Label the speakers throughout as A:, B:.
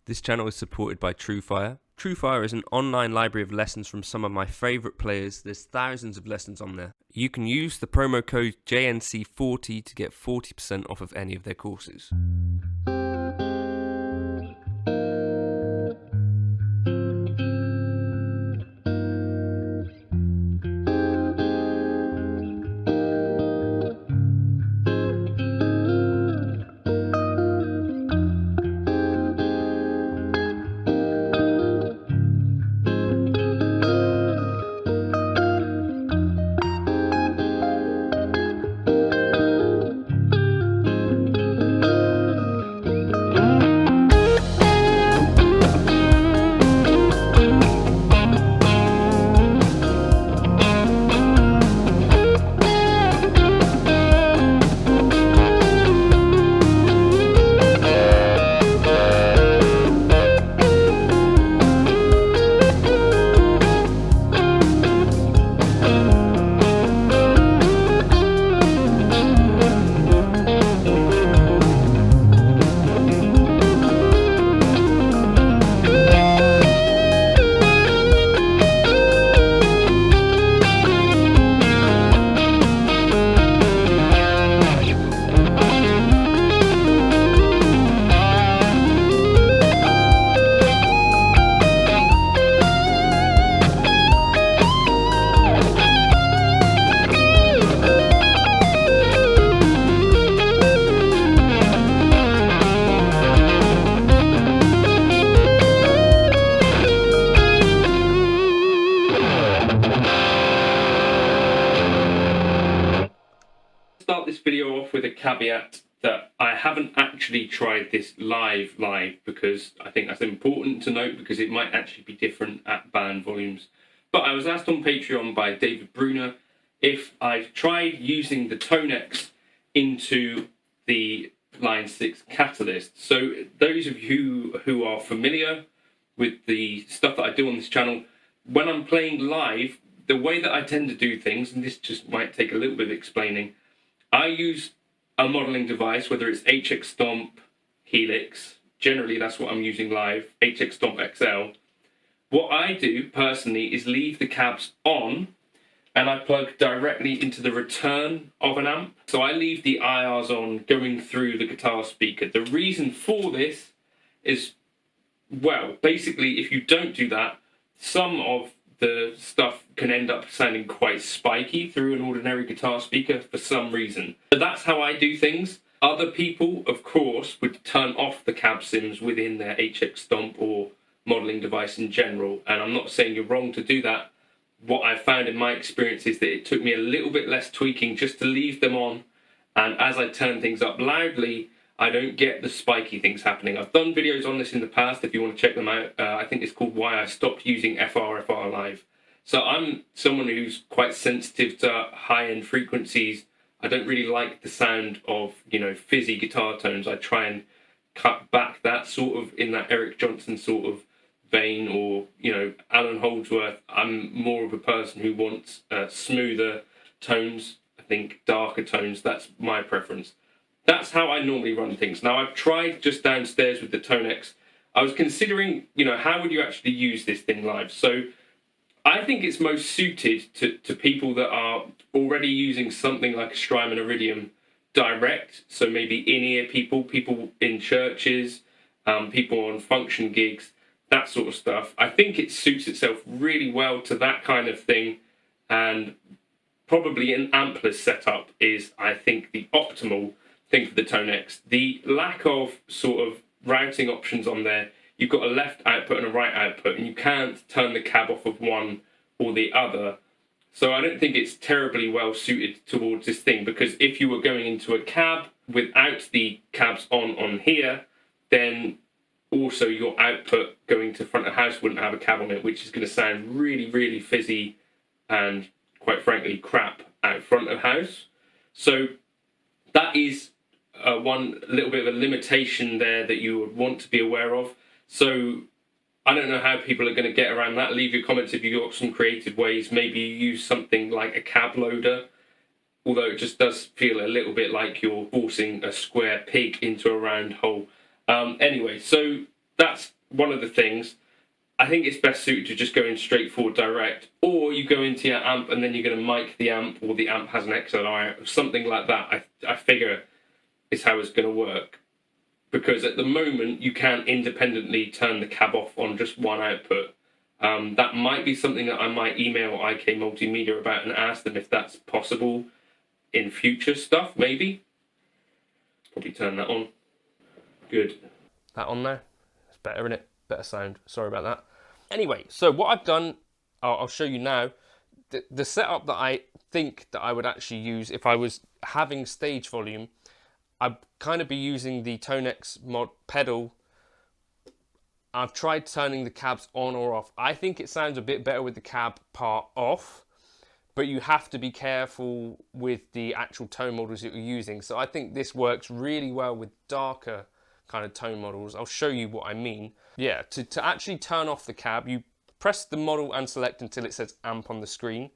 A: This channel is supported by TrueFire. TrueFire is an online library of lessons from some of my favourite players. There's thousands of lessons on there. You can use the promo code JNC40 to get 40% off of any of their courses. Start this video off with a caveat that I haven't actually tried this live because I think that's important to note because it might actually be different at band volumes. But I was asked on Patreon by David Bruner if I've tried using the Tonex into the Line 6 catalyst. So those of you who are familiar with the stuff that I do on this channel, when I'm playing live, the way that I tend to do things, and this just might take a little bit of explaining, I use a modelling device, whether it's HX Stomp, Helix, generally that's what I'm using live, HX Stomp XL. What I do personally is leave the cabs on and I plug directly into the return of an amp. So I leave the IRs on going through the guitar speaker. The reason for this is, well, basically if you don't do that, some of the stuff can end up sounding quite spiky through an ordinary guitar speaker for some reason. But that's how I do things. Other people, of course, would turn off the cab sims within their HX Stomp or modelling device in general. And I'm not saying you're wrong to do that. What I've found in my experience is that it took me a little bit less tweaking just to leave them on. And as I turn things up loudly, I don't get the spiky things happening. I've done videos on this in the past if you want to check them out. I think it's called Why I Stopped Using FRFR Live. So I'm someone who's quite sensitive to high-end frequencies. I don't really like the sound of, fizzy guitar tones. I try and cut back that sort of in that Eric Johnson sort of vein, or, Alan Holdsworth. I'm more of a person who wants smoother tones. I think darker tones, that's my preference. That's how I normally run things. Now, I've tried just downstairs with the Tonex. I was considering, how would you actually use this thing live? So I think it's most suited to people that are already using something like a Strymon Iridium direct. So maybe in-ear people in churches, people on function gigs, that sort of stuff. I think it suits itself really well to that kind of thing. And probably an ampless setup is, I think, the optimal thing for the Tonex. The lack of sort of routing options on there, you've got a left output and a right output, and you can't turn the cab off of one or the other. So I don't think it's terribly well suited towards this thing, because if you were going into a cab without the cabs on here, then also your output going to front of house wouldn't have a cab on it, which is going to sound really, really fizzy and, quite frankly, crap out front of house. So that is one little bit of a limitation there that you would want to be aware of. So I don't know how people are going to get around that. Leave your comments if you've got some creative ways. Maybe you use something like a cab loader, although it just does feel a little bit like you're forcing a square peg into a round hole. Anyway, so that's one of the things, I think it's best suited to just going straight forward direct, or you go into your amp and then you're going to mic the amp, or the amp has an XLR or something like that. I figure is how it's going to work, because at the moment you can't independently turn the cab off on just one output. That might be something that I might email IK Multimedia about and ask them if that's possible in future stuff, maybe. Probably turn that on. Good. That on there? It's better, isn't it? Better sound. Sorry about that. Anyway, so what I've done, I'll show you now. The setup that I think that I would actually use if I was having stage volume, I'd kind of be using the Tonex mod pedal. I've tried turning the cabs on or off. I think it sounds a bit better with the cab part off, but you have to be careful with the actual tone models that you're using. So I think this works really well with darker kind of tone models. I'll show you what I mean. Yeah, to actually turn off the cab, you press the model and select until it says amp on the screen,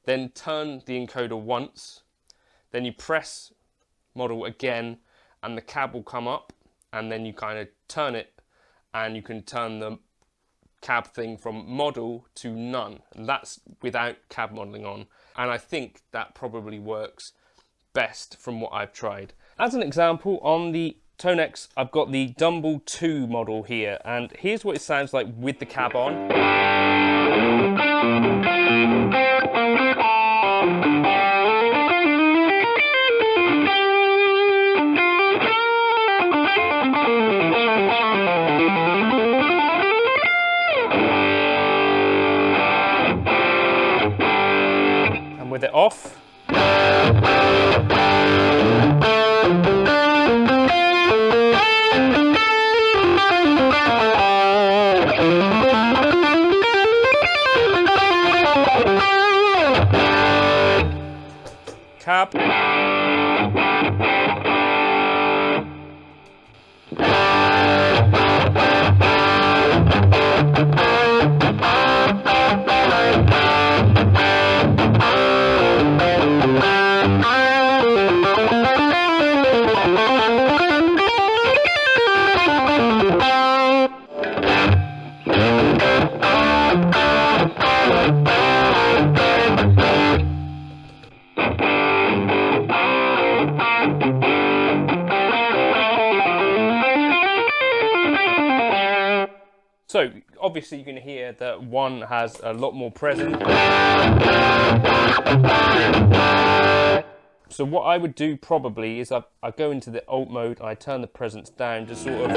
A: then turn the encoder once, then you press model again and the cab will come up, and then you kind of turn it and you can turn the cab thing from model to none, and that's without cab modeling on. And I think that probably works best from what I've tried. As an example, on the Tonex, I've got the Dumble 2 model here, and here's what it sounds like with the cab on. And with it off, cab, so obviously you can hear that one has a lot more presence. So what I would do probably is I go into the alt mode, I turn the presence down to sort of...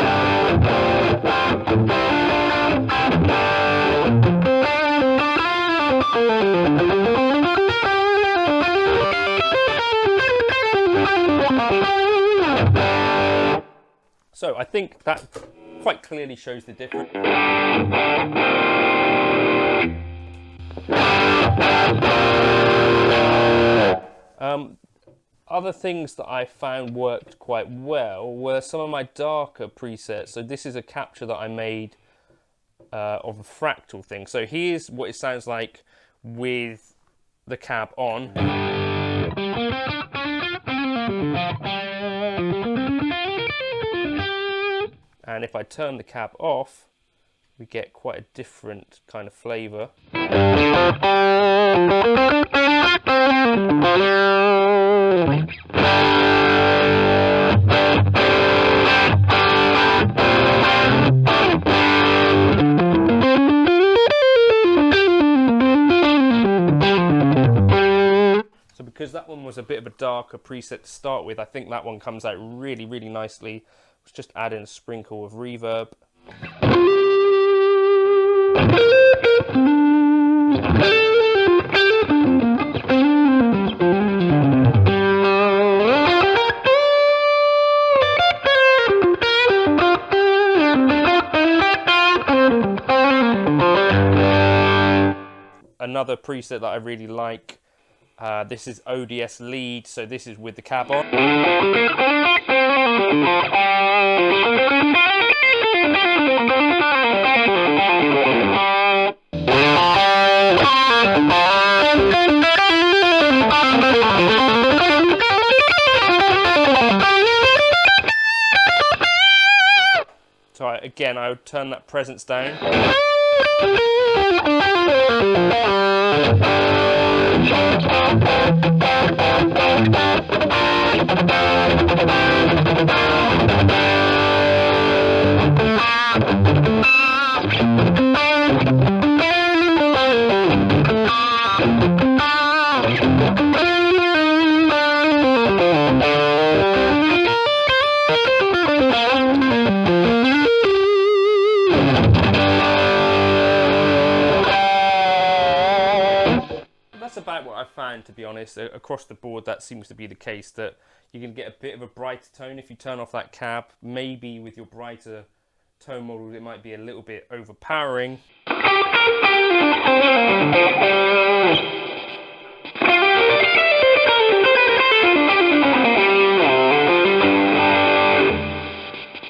A: So I think that quite clearly shows the difference. Other things that I found worked quite well were some of my darker presets. So this is a capture that I made of a fractal thing. So here's what it sounds like with the cab on. And if I turn the cab off, we get quite a different kind of flavour. So because that one was a bit of a darker preset to start with, I think that one comes out really, really nicely. Let's just add in a sprinkle of reverb. Another preset that I really like, this is ODS lead, so this is with the cab on. So again, I would turn that presence down. That's about what I found, to be honest. Across the board, that seems to be the case, that you can get a bit of a brighter tone if you turn off that cab. Maybe with your brighter tone models, it might be a little bit overpowering.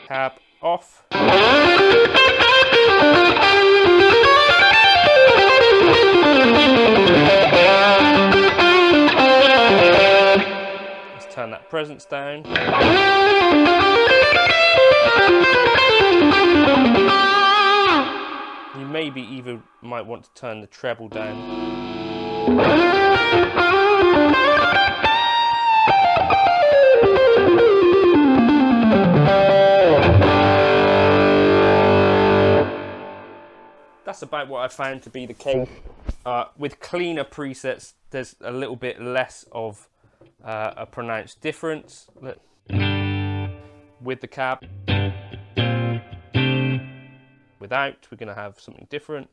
A: Cab off. Let's turn that presence down. You maybe even might want to turn the treble down. That's about what I found to be the case. With cleaner presets, there's a little bit less of a pronounced difference. With the cab. Without, we're going to have something different.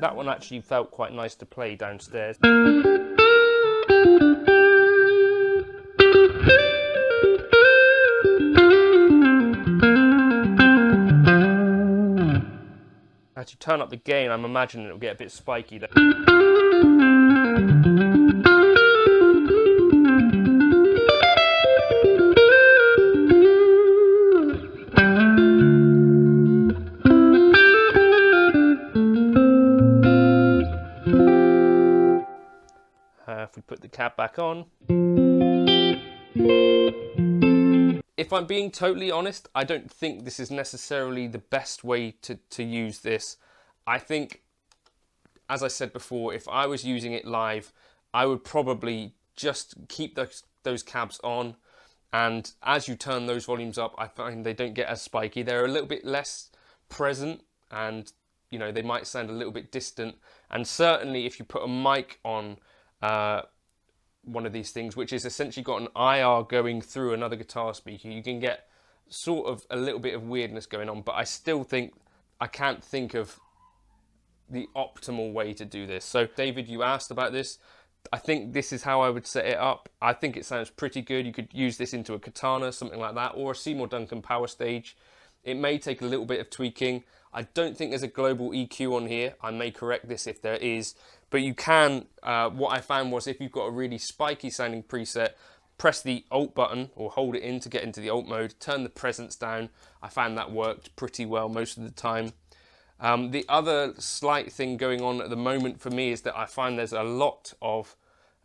A: That one actually felt quite nice to play downstairs. As you turn up the gain, I'm imagining it'll get a bit spiky there. If we put the cab back on. If I'm being totally honest, I don't think this is necessarily the best way to use this. I think, as I said before, if I was using it live, I would probably just keep those cabs on. And as you turn those volumes up, I find they don't get as spiky. They're a little bit less present, and you know, they might sound a little bit distant. And certainly if you put a mic on one of these things, which is essentially got an IR going through another guitar speaker, you can get sort of a little bit of weirdness going on. But I still think, I can't think of the optimal way to do this. So David, you asked about this. I think this is how I would set it up. I think it sounds pretty good. You could use this into a Katana, something like that, or a Seymour Duncan Power Stage. It may take a little bit of tweaking. I don't think there's a global EQ on here. I may correct this if there is. But you can, what I found was if you've got a really spiky sounding preset, press the Alt button or hold it in to get into the Alt mode, turn the presence down. I found that worked pretty well most of the time. The other slight thing going on at the moment for me is that I find there's a lot of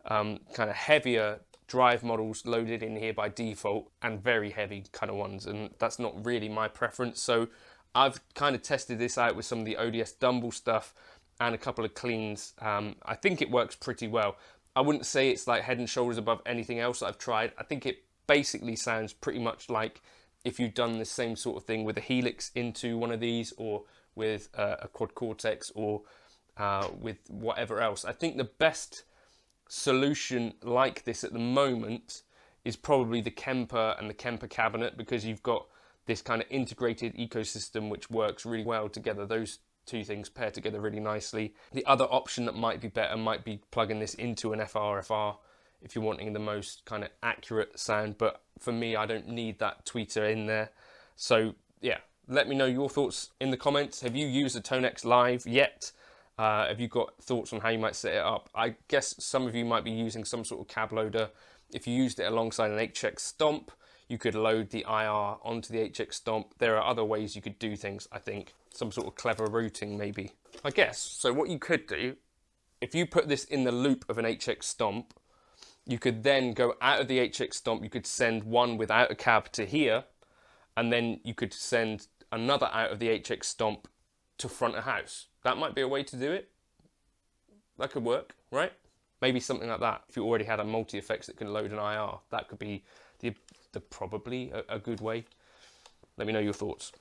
A: kind of heavier drive models loaded in here by default, and very heavy kind of ones, and that's not really my preference. So I've kind of tested this out with some of the ODS Dumble stuff and a couple of cleans. I think it works pretty well. I wouldn't say it's like head and shoulders above anything else that I've tried. I think it basically sounds pretty much like if you've done the same sort of thing with a Helix into one of these, or with a Quad Cortex, or with whatever else. I think the best solution like this at the moment is probably the Kemper and the Kemper cabinet, because you've got this kind of integrated ecosystem which works really well together. Those two things pair together really nicely. The other option that might be better might be plugging this into an FRFR if you're wanting the most kind of accurate sound, but for me, I don't need that tweeter in there. So yeah, let me know your thoughts in the comments. Have you used the Tonex live yet?
B: Have you got thoughts on how you might set it up? I guess some of you might be using some sort of cab loader. If you used it alongside an HX stomp, you could load the IR onto the HX stomp. There are other ways you could do things, I think. Some sort of clever routing, maybe. I guess. So what you could do, if you put this in the loop of an HX stomp, you could then go out of the HX stomp, you could send one without a cab to here, and then you could send another out of the HX stomp to front of house. That might be a way to do it. That could work, right? Maybe something like that. If you already had a multi-effects that can load an IR, that could be probably a good way. Let me know your thoughts.